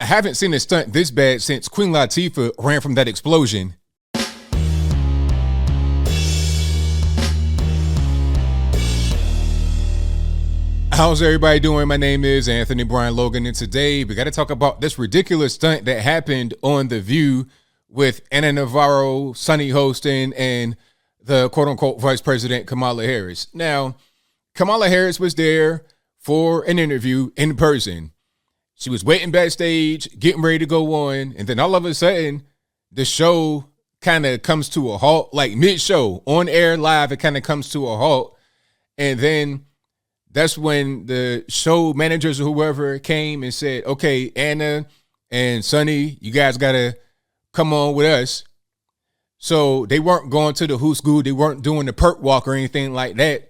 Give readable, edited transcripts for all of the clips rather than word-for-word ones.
haven't seen a stunt this bad since Queen Latifah ran from that explosion. How's everybody doing? My name is Anthony Brian Logan, and today we got to talk about this ridiculous stunt that happened on The View with Ana Navarro, Sunny hosting, and the quote-unquote Vice President Kamala Harris. Now, Kamala Harris was there for an interview in person. She was waiting backstage, getting ready to go on, and then all of a sudden, the show kind of comes to a halt, like mid-show, on air live, it kind of comes to a halt, and then that's when the show managers or whoever came and said, okay, Anna and Sunny, you guys got to come on with us. So they weren't going to the Who's Good. They weren't doing the perk walk or anything like that.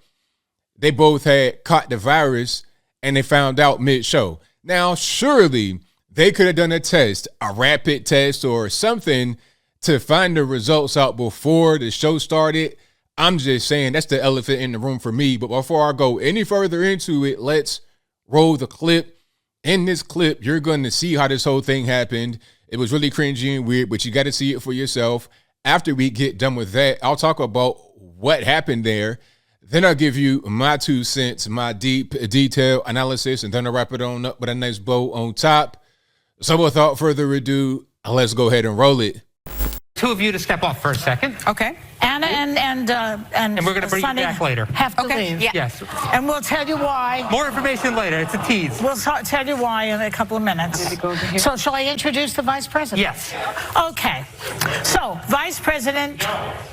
They both had caught the virus and they found out mid-show. Now, surely they could have done a test, a rapid test or something to find the results out before the show started. I'm just saying that's the elephant in the room for me. But before I go any further into it, let's roll the clip. In this clip, you're going to see how this whole thing happened. It was really cringy and weird, but you got to see it for yourself. After we get done with that, I'll talk about what happened there. Then I'll give you my 2 cents, my deep detailed analysis, and then I'll wrap it on up with a nice bow on top. So without further ado, let's go ahead and roll it. Two of you to step off for a second. Okay. Anna and we're going to bring you back later. Have to leave. Yeah. Yes. And we'll tell you why. More information later. It's a tease. We'll tell you why in a couple of minutes. So shall I introduce the Vice President? Yes. Okay. So, Vice President,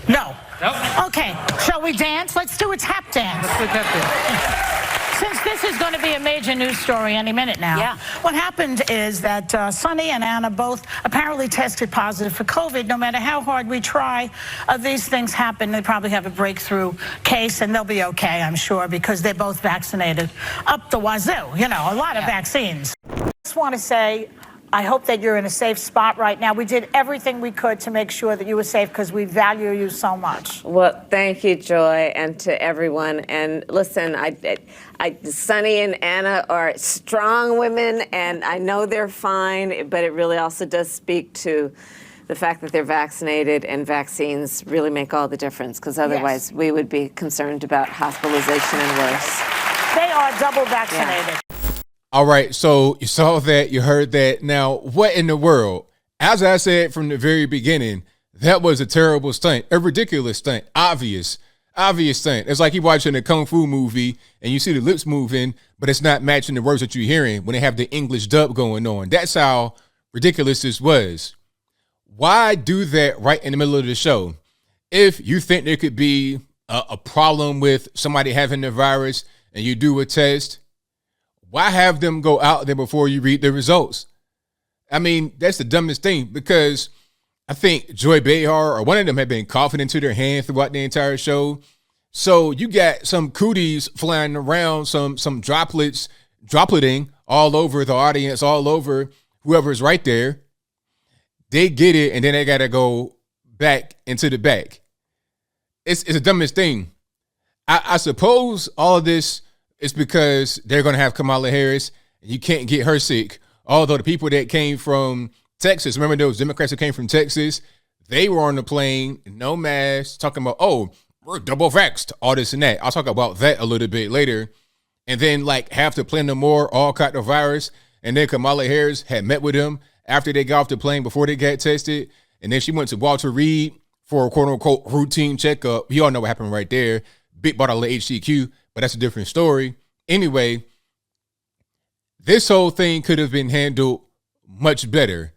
no. Nope. Okay. Shall we dance? Let's do a tap dance. Let's put that Since this is going to be a major news story any minute now, Yeah. what happened is that Sunny and Anna both apparently tested positive for COVID. No matter how hard we try, these things happen. They probably have a breakthrough case, and they'll be okay, I'm sure, because they're both vaccinated up the wazoo. You know, a lot of vaccines. I just want to say, I hope that you're in a safe spot right now. We did everything we could to make sure that you were safe because we value you so much. Well, thank you, Joy, and to everyone. And listen, Sunny and Anna are strong women, and I know they're fine, but it really also does speak to the fact that they're vaccinated, and vaccines really make all the difference, because otherwise we would be concerned about hospitalization and worse. They are double vaccinated. Yeah. All right, so you saw that, you heard that. Now, what in the world? As I said from the very beginning, that was a terrible stunt, a ridiculous stunt, obvious stunt. It's like you watching a kung fu movie and you see the lips moving, but it's not matching the words that you're hearing when they have the English dub going on. That's how ridiculous this was. Why do that right in the middle of the show? If you think there could be a problem with somebody having the virus and you do a test, why have them go out there before you read the results? I mean, that's the dumbest thing, because I think Joy Behar or one of them had been coughing into their hand throughout the entire show. So you got some cooties flying around, some dropleting all over the audience, all over whoever's right there. They get it, and then they got to go back into the back. It's the dumbest thing. I suppose all of this is because they're going to have Kamala Harris, and you can't get her sick. Although the people that came from Texas, remember those Democrats that came from Texas, they were on the plane, no mask, talking about, oh, we're double vaxxed, all this and that. I'll talk about that a little bit later. And then like half the plane or more all caught the virus. And then Kamala Harris had met with them after they got off the plane before they got tested. And then she went to Walter Reed for a quote unquote routine checkup. You all know what happened right there. Big bottle of HCQ, but that's a different story. Anyway, this whole thing could have been handled much better,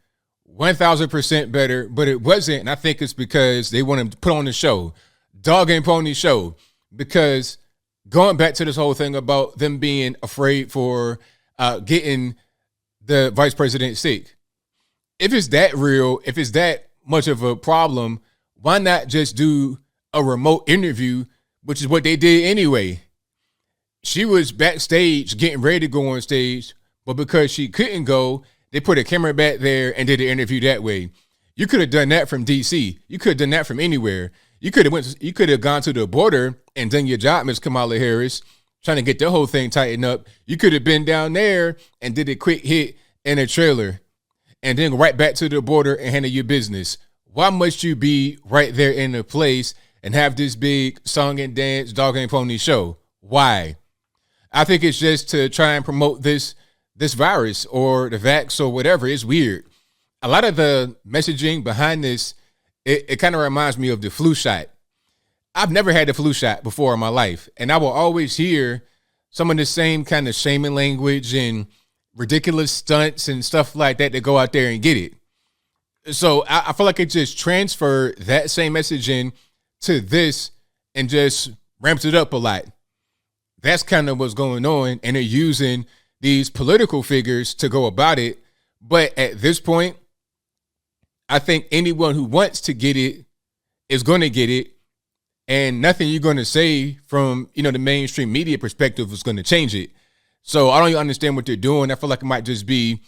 1,000% better, but it wasn't. And I think it's because they wanted to put on the show, dog and pony show, because going back to this whole thing about them being afraid for getting the vice president sick. If it's that real, if it's that much of a problem, why not just do a remote interview, which is what they did anyway? She was backstage getting ready to go on stage, but because she couldn't go, they put a camera back there and did the interview that way. You could have done that from DC. You could have done that from anywhere. You could have gone to the border and done your job, Miss Kamala Harris, trying to get the whole thing tightened up. You could have been down there and did a quick hit in a trailer. and then go right back to the border and handle your business? Why must you be right there in the place and have this big song and dance, dog and pony show? Why? I think it's just to try and promote this virus or the vax or whatever. It's weird. A lot of the messaging behind this, it kind of reminds me of the flu shot. I've never had the flu shot before in my life, and I will always hear some of the same kind of shaming language and ridiculous stunts and stuff like that go out there and get it. So I feel like it just transferred that same messaging to this and just ramps it up a lot. That's kind of what's going on, and they're using these political figures to go about it. But at this point, I think anyone who wants to get it is going to get it, and nothing you're going to say from, the mainstream media perspective is going to change it. So I don't even understand what they're doing. I feel like it might just be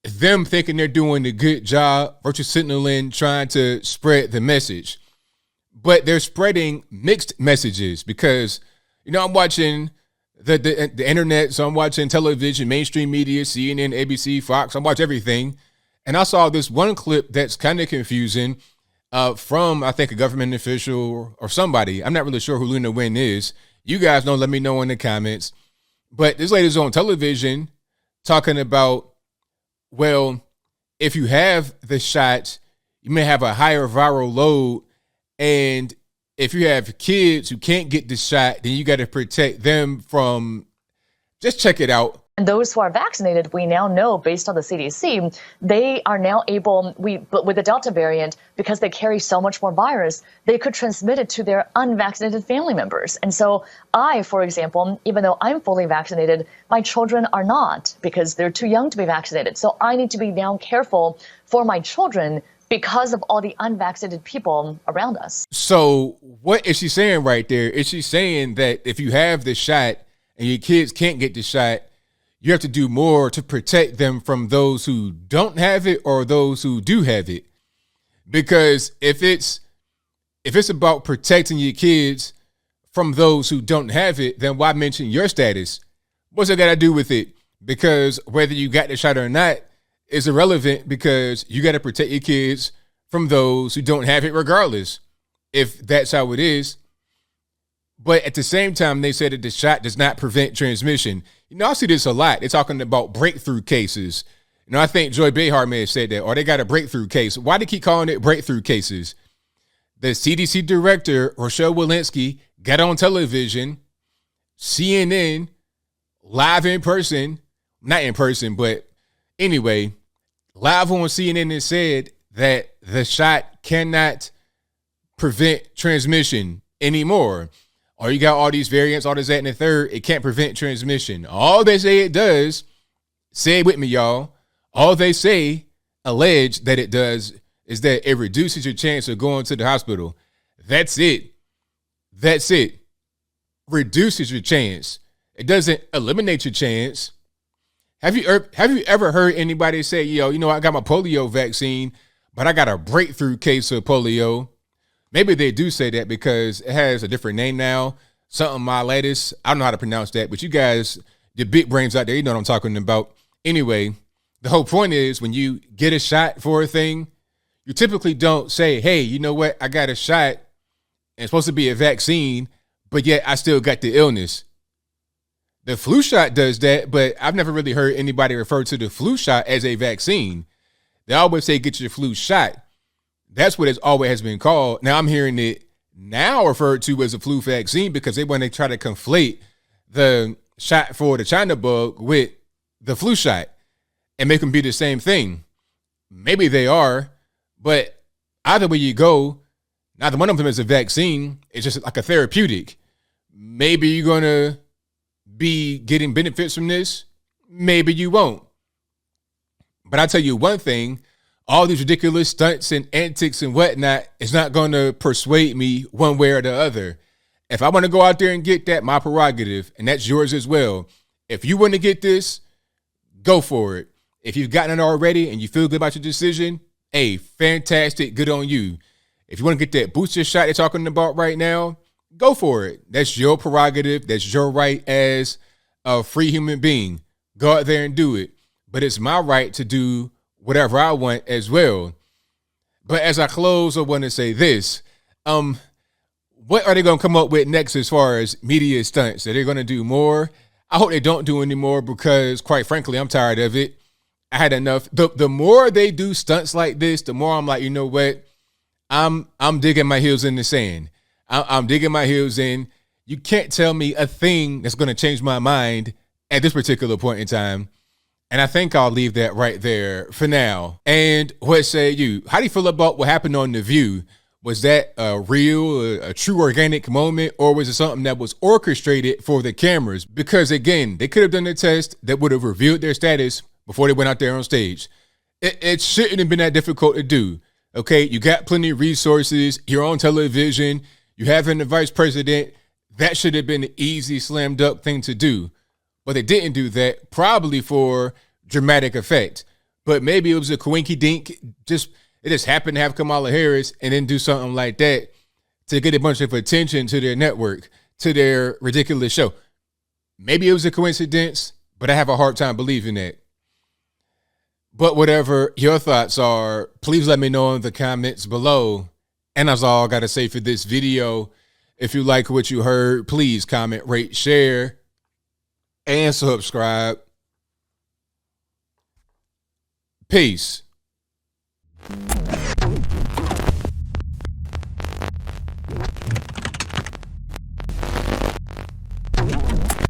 them thinking they're doing a good job, virtue signaling, trying to spread the message. But they're spreading mixed messages because, I'm watching the internet, so I'm watching television, mainstream media, CNN, ABC, Fox. I'm watching everything. And I saw this one clip that's kind of confusing from, I think, a government official or somebody. I'm not really sure who Luna Wynn is. You guys know, let me know in the comments. But this lady's on television talking about, well, if you have the shot, you may have a higher viral load. And if you have kids who can't get the shot, then you got to protect them from, just check it out. And those who are vaccinated, we now know, based on the CDC, they are now able, but with the Delta variant, because they carry so much more virus, they could transmit it to their unvaccinated family members. And so I, for example, even though I'm fully vaccinated, my children are not because they're too young to be vaccinated. So I need to be now careful for my children because of all the unvaccinated people around us. So what is she saying right there? Is she saying that if you have the shot and your kids can't get the shot, you have to do more to protect them from those who don't have it or those who do have it? Because if it's about protecting your kids from those who don't have it, then why mention your status? What's that got to do with it? Because whether you got the shot or not is irrelevant, because you got to protect your kids from those who don't have it regardless, if that's how it is. But at the same time, they said that the shot does not prevent transmission. I see this a lot. They're talking about breakthrough cases. I think Joy Behar may have said that, or they got a breakthrough case. Why do they keep calling it breakthrough cases? The CDC director, Rochelle Walensky, got on television, CNN, live in person, not in person, but anyway, live on CNN, and said that the shot cannot prevent transmission anymore. Or you got all these variants, all this, that, and the third. It can't prevent transmission. All they say it does, say it with me, y'all. All they say, allege that it does, is that it reduces your chance of going to the hospital. That's it. That's it. Reduces your chance. It doesn't eliminate your chance. Have you ever heard anybody say, I got my polio vaccine, but I got a breakthrough case of polio? Maybe they do say that because it has a different name now. Something myelitis. I don't know how to pronounce that, but you guys, the big brains out there, you know what I'm talking about. Anyway, the whole point is when you get a shot for a thing, you typically don't say, hey, you know what? I got a shot and it's supposed to be a vaccine, but yet I still got the illness. The flu shot does that, but I've never really heard anybody refer to the flu shot as a vaccine. They always say get your flu shot. That's what it's always has been called. Now I'm hearing it now referred to as a flu vaccine because they want to try to conflate the shot for the China bug with the flu shot and make them be the same thing. Maybe they are, but either way you go, neither one of them is a vaccine. It's just like a therapeutic. Maybe you're going to be getting benefits from this. Maybe you won't. But I tell you one thing, all these ridiculous stunts and antics and whatnot is not going to persuade me one way or the other. If I want to go out there and get that, my prerogative, and that's yours as well. If you want to get this, go for it. If you've gotten it already and you feel good about your decision, hey, fantastic, good on you. If you want to get that booster shot they're talking about right now, go for it. That's your prerogative. That's your right as a free human being. Go out there and do it. But it's my right to do whatever I want as well. But as I close, I want to say this. What are they going to come up with next as far as media stunts? Are they going to do more? I hope they don't do any more because, quite frankly, I'm tired of it. I had enough. The more they do stunts like this, the more I'm like, you know what? I'm digging my heels in the sand. I'm digging my heels in. You can't tell me a thing that's going to change my mind at this particular point in time. And I think I'll leave that right there for now. And what say you? How do you feel about what happened on The View? Was that a real, a true organic moment, or was it something that was orchestrated for the cameras? Because again, they could have done a test that would have revealed their status before they went out there on stage. It shouldn't have been that difficult to do. Okay, you got plenty of resources. You're on television. You having the vice president. That should have been an easy, slam dunk thing to do. But they didn't do that, probably for dramatic effect. But maybe it was a coinky dink. It just happened to have Kamala Harris and then do something like that to get a bunch of attention to their network, to their ridiculous show. Maybe it was a coincidence, but I have a hard time believing that. But whatever your thoughts are, please let me know in the comments below. And that's all I got to say for this video. If you like what you heard, please comment, rate, share, and subscribe. Peace.